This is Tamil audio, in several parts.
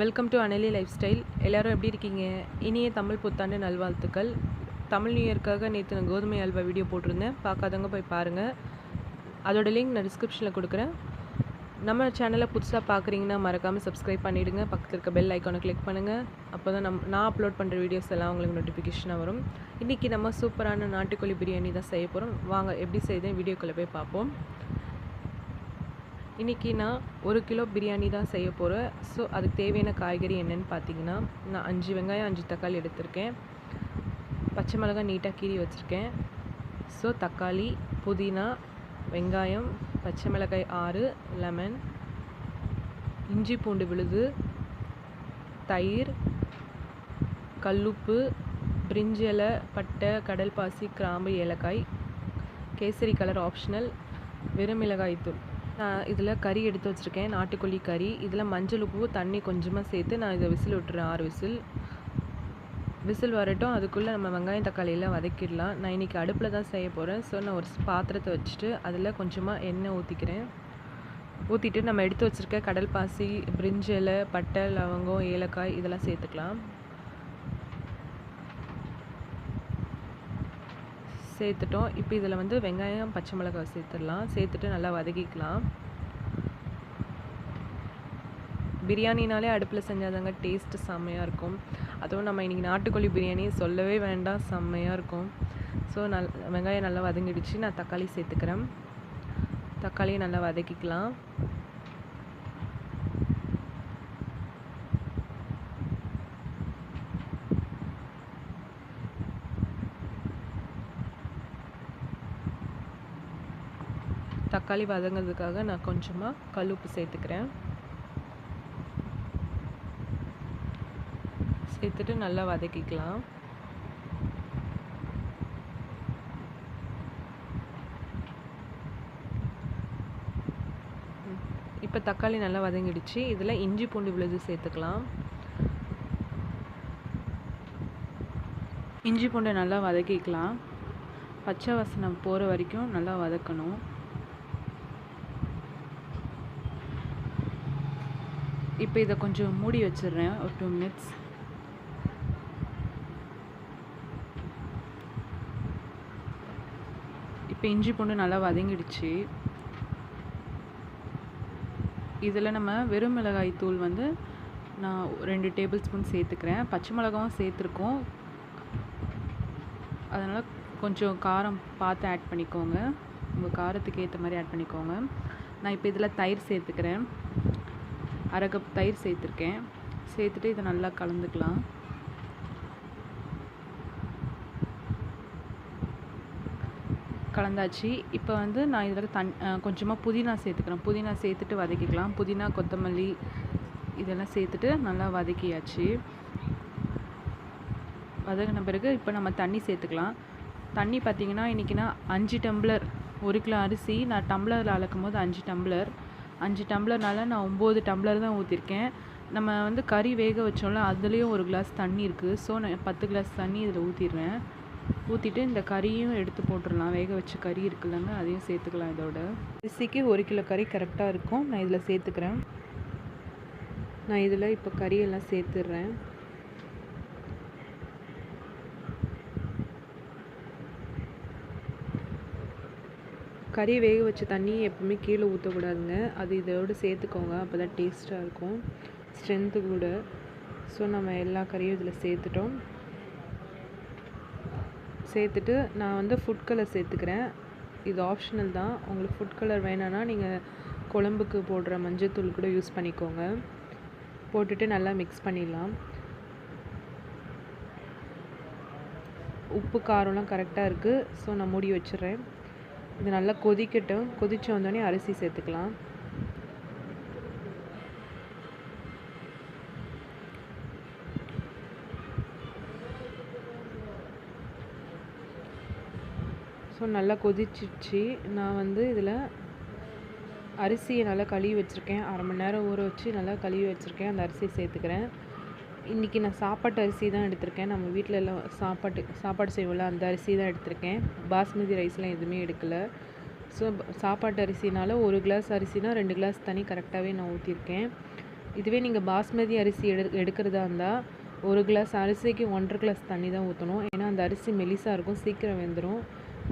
Welcome to அனலி life style. எல்லோரும் எப்படி இருக்கீங்க? இனிய தமிழ் புத்தாண்டு நல்வாழ்த்துக்கள். தமிழ் நியூ இயர்க்காக நேற்று நான் கோதுமை அல்வா வீடியோ போட்டிருந்தேன். பார்க்காதவங்க போய் பாருங்கள். அதோட லிங்க் நான் டிஸ்கிரிப்ஷனில் கொடுக்குறேன். நம்ம சேனலை புதுசாக பார்க்குறீங்கன்னா மறக்காமல் சப்ஸ்கிரைப் பண்ணிவிடுங்க. பக்கத்தில் இருக்க பெல் ஐக்கானை கிளிக் பண்ணுங்கள். அப்போ தான் நான் அப்லோட் பண்ணுற வீடியோஸ் எல்லாம் உங்களுக்கு நோட்டிஃபிகேஷனாக வரும். இன்றைக்கி நம்ம சூப்பரான நாட்டுக்கோழி பிரியாணி தான் செய்ய போகிறோம். வாங்க எப்படி செய்தேன் வீடியோக்குள்ளே போய் பார்ப்போம். இன்றைக்கி நான் 1 கிலோ பிரியாணி தான் செய்ய போகிறேன். ஸோ அதுக்கு தேவையான காய்கறி என்னென்னு பார்த்தீங்கன்னா, நான் 5 வெங்காயம் 5 தக்காளி எடுத்திருக்கேன். பச்சை மிளகாய் நீட்டாக கீறி வச்சுருக்கேன். ஸோ தக்காளி, புதினா, வெங்காயம், பச்சை மிளகாய் 6, லெமன், இஞ்சி பூண்டு விழுது, தயிர், கல்லுப்பு, பிரிஞ்சி இலை, பட்டை, கடல் பாசி, கிராம்பு, ஏலக்காய், கேசரி கலர் ஆப்ஷனல், வெறும் மிளகாய் தூள். நான் இதில் கறி எடுத்து வச்சுருக்கேன், நாட்டுக்கோழி கறி. இதில் மஞ்சள் உப்பு தண்ணி கொஞ்சமாக சேர்த்து நான் இதை விசில் விட்டுறேன். 6 விசில் வரட்டும். அதுக்குள்ளே நம்ம வெங்காயம் தக்காளியெல்லாம் வதக்கிடலாம். நான் இன்றைக்கி அடுப்பில் தான் செய்ய போகிறேன். ஸோ நான் ஒரு பாத்திரத்தை வச்சுட்டு அதில் கொஞ்சமாக எண்ணெய் ஊற்றிக்கிறேன். ஊற்றிட்டு நம்ம எடுத்து வச்சுருக்க கடல் பாசி, பிரிஞ்சி இலை, பட்டை, லவங்கம், ஏலக்காய் இதெல்லாம் சேர்த்துக்கலாம். சேர்த்துட்டோம். இப்போ இதில் வந்து வெங்காயம் பச்சை மிளகாய் சேர்த்துடலாம். சேர்த்துட்டு நல்லா வதக்கிக்கலாம். பிரியாணினாலே அடுப்பில் செஞ்சாதாங்க டேஸ்ட்டு செம்மையாக இருக்கும். அதுவும் நம்ம இன்றைக்கி நாட்டுக்கோழி பிரியாணி சொல்லவே வேண்டாம், செம்மையாக இருக்கும். ஸோ வெங்காயம் நல்லா வதங்கிடுச்சு. நான் தக்காளி சேர்த்துக்கிறேன். தக்காளியை நல்லா வதக்கிக்கலாம். தக்காளி வதங்கிறதுக்காக நான் கொஞ்சமாக கல்லுப்பு சேர்த்துக்கிறேன். சேர்த்துட்டு நல்லா வதக்கிக்கலாம். இப்போ தக்காளி நல்லா வதங்கிடுச்சு. இதில் இஞ்சி பூண்டு விழுது சேர்த்துக்கலாம். இஞ்சி பூண்டை நல்லா வதக்கிக்கலாம். பச்சை வாசனை போகிற வரைக்கும் நல்லா வதக்கணும். இப்போ இதை கொஞ்சம் மூடி வச்சிடுறேன் ஒரு 2 மினிட்ஸ். இப்போ இஞ்சி பூண்டு நல்லா வதங்கிடுச்சு. இதில் நம்ம வெறும் மிளகாய் தூள் வந்து நான் 2 டேபிள் ஸ்பூன் சேர்த்துக்கிறேன். பச்சை மிளகாவும் சேர்த்துருக்கோம். அதனால் கொஞ்சம் காரம் பார்த்து ஆட் பண்ணிக்கோங்க. உங்கள் காரத்துக்கு ஏற்ற மாதிரி ஆட் பண்ணிக்கோங்க. நான் இப்போ இதில் தயிர் சேர்த்துக்கிறேன். 1/2 கப் தயிர் சேர்த்துருக்கேன். சேர்த்துட்டு இதை நல்லா கலந்துக்கலாம். கலந்தாச்சு. இப்போ வந்து நான் இதில் கொஞ்சமாக புதினா சேர்த்துக்கிறேன். புதினா சேர்த்துட்டு வதக்கிக்கலாம். புதினா, கொத்தமல்லி இதெல்லாம் சேர்த்துட்டு நல்லா வதக்கியாச்சு. வதக்கின பிறகு இப்போ நம்ம தண்ணி சேர்த்துக்கலாம். தண்ணி பார்த்திங்கன்னா இன்றைக்கி நான் 5 டம்ளர் 1 கிலோ அரிசி நான் டம்ளரில் அளக்கும் போது 5 டம்ளர் 5 டம்ளர்னால நான் 9 டம்ளர் தான் ஊற்றிருக்கேன். நம்ம வந்து கறி வேக வச்சோம்ல, அதுலேயும் 1 கிளாஸ் தண்ணி இருக்குது. ஸோ நான் 10 கிளாஸ் தண்ணி இதில் ஊற்றிடுறேன். ஊற்றிட்டு இந்த கறியும் எடுத்து போட்டுடலாம். வேக வச்ச கறி இருக்குல்லங்க, அதையும் சேர்த்துக்கலாம். இதோட அரிசிக்கு 1 கிலோ கறி கரெக்டாக இருக்கும். நான் இதில் சேர்த்துக்கிறேன். நான் இதில் இப்போ கறியெல்லாம் சேர்த்துடுறேன். கறி வேக வச்ச தண்ணி எப்பவுமே கீழே ஊற்றக்கூடாதுங்க. அது இதோடு சேர்த்துக்கோங்க. அப்போ தான் டேஸ்ட்டாக இருக்கும், ஸ்ட்ரென்த்து கூட. ஸோ நம்ம எல்லா கறியும் இதில் சேர்த்துட்டோம். சேர்த்துட்டு நான் வந்து ஃபுட் கலர் சேர்த்துக்கிறேன். இது ஆப்ஷனல் தான். உங்களுக்கு ஃபுட் கலர் வேணும்னா நீங்கள் குழம்புக்கு போடுற மஞ்சள் கூட யூஸ் பண்ணிக்கோங்க. போட்டுட்டு நல்லா மிக்ஸ் பண்ணிடலாம். உப்பு காரம்லாம் கரெக்டாக இருக்குது. ஸோ நான் மூடி வச்சிடுறேன். இது நல்லா கொதிக்கட்டும். கொதித்து வந்தோடனே அரிசி சேர்த்துக்கலாம். ஸோ நல்லா கொதிச்சிடுச்சு. நான் வந்து இதில் அரிசியை நல்லா கழுவி வச்சுருக்கேன். 1/2 மணி நேரம் ஊற வச்சு நல்லா கழுவி வச்சுருக்கேன். அந்த அரிசியை சேர்த்துக்கிறேன். இன்றைக்கி நான் சாப்பாட்டு அரிசி தான் எடுத்திருக்கேன். நம்ம வீட்டில் எல்லாம் சாப்பாடு செய்வோம்ல, அந்த அரிசி தான் எடுத்திருக்கேன். பாஸ்மதி ரைஸ்லாம் எதுவுமே எடுக்கலை. ஸோ சாப்பாட்டு அரிசினால் 1 கிளாஸ் அரிசினா 2 கிளாஸ் தண்ணி கரெக்டாகவே நான் ஊற்றிருக்கேன். இதுவே நீங்கள் பாஸ்மதி அரிசி எடுக்கிறதா இருந்தால் 1 கிளாஸ் அரிசிக்கு 1.5 கிளாஸ் தண்ணி தான் ஊற்றணும். ஏன்னா அந்த அரிசி மெலிசாக இருக்கும், சீக்கிரம் வெந்துடும்.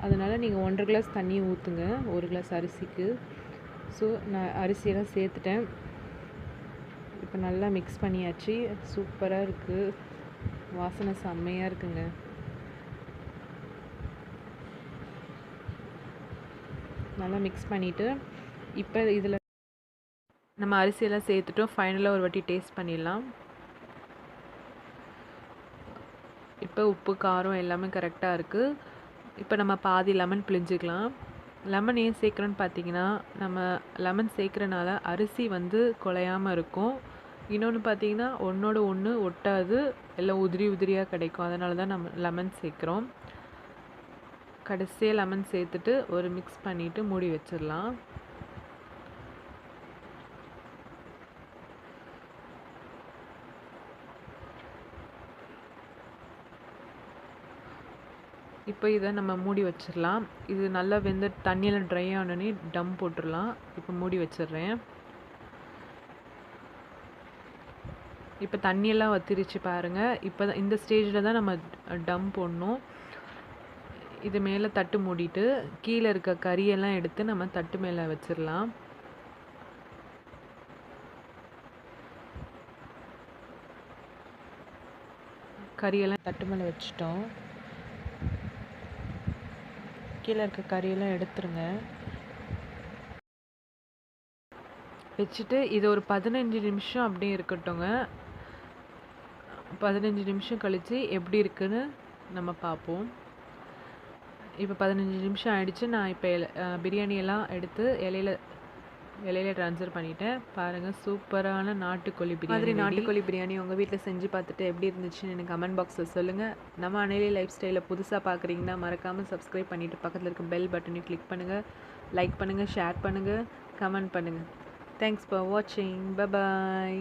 அதனால் நீங்கள் 1.5 கிளாஸ் தண்ணி ஊற்றுங்க 1 கிளாஸ் அரிசிக்கு. ஸோ நான் அரிசியெல்லாம் சேர்த்துட்டேன். இப்போ நல்லா மிக்ஸ் பண்ணியாச்சு. சூப்பராக இருக்குது, வாசனை செம்மையாக இருக்குங்க. நல்லா மிக்ஸ் பண்ணிவிட்டு இப்போ இதில் நம்ம அரிசியெல்லாம் சேர்த்துட்டோம். ஃபைனலாக ஒரு வாட்டி டேஸ்ட் பண்ணிடலாம். இப்போ உப்பு காரம் எல்லாமே கரெக்டாக இருக்குது. இப்போ நம்ம பாதி லெமன் பிழிஞ்சிக்கலாம். லெமன் ஏன் சேர்க்குறோன்னு பார்த்தீங்கன்னா, நம்ம லெமன் சேர்க்குறனால அரிசி வந்து குலையாமல் இருக்கும். இன்னொன்று பார்த்தீங்கன்னா ஒன்றோட ஒன்று ஒட்டாது, எல்லாம் உதிரி உதிரியாக கிடைக்கும். அதனால தான் நம்ம லெமன் சேர்க்குறோம். கடைசியாக லெமன் சேர்த்துட்டு ஒரு மிக்ஸ் பண்ணிவிட்டு மூடி வச்சிடலாம். இப்போ இதை நம்ம மூடி வச்சிடலாம். இது நல்லா வெந்து தண்ணியெல்லாம் ட்ரை ஆனோடனே டம் போட்டுடலாம். இப்போ மூடி வச்சிடுறேன். இப்போ தண்ணியெல்லாம் வத்திருச்சு பாருங்கள். இப்போ இந்த ஸ்டேஜில் தான் நம்ம டம் போடணும். இது மேலே தட்டு மூடிட்டு கீழே இருக்க கறியெல்லாம் எடுத்து நம்ம தட்டு மேலே வச்சிடலாம். கறியெல்லாம் தட்டு மேலே வச்சிட்டோம். கீழே இருக்க கறியெல்லாம் எடுத்துருங்க. வச்சுட்டு இது ஒரு 15 நிமிஷம் அப்படியே இருக்கட்டுங்க. 15 நிமிஷம் கழித்து எப்படி இருக்குன்னு நம்ம பார்ப்போம். இப்போ 15 நிமிஷம் ஆயிடுச்சு. நான் இப்போ பிரியாணியெல்லாம் எடுத்து இலையில ட்ரான்ஸ்ஃபர் பண்ணிட்டேன். பாருங்கள், சூப்பரான நாட்டுக்கோழி பிரியாணி. நாட்டுக்கோழி பிரியாணி உங்கள் வீட்டில் செஞ்சு பார்த்துட்டு எப்படி இருந்துச்சுன்னு எனக்கு கமெண்ட் பாக்ஸில் சொல்லுங்கள். நம்ம அனைலி லைஃப் ஸ்டைலில் புதுசாக பார்க்குறீங்கன்னா மறக்காமல் சப்ஸ்கிரைப் பண்ணிவிட்டு பக்கத்தில் இருக்க பெல் பட்டனையும் கிளிக் பண்ணுங்கள். லைக் பண்ணுங்கள், ஷேர் பண்ணுங்கள், கமெண்ட் பண்ணுங்கள். தேங்க்ஸ் ஃபார் வாட்சிங். Bye bye.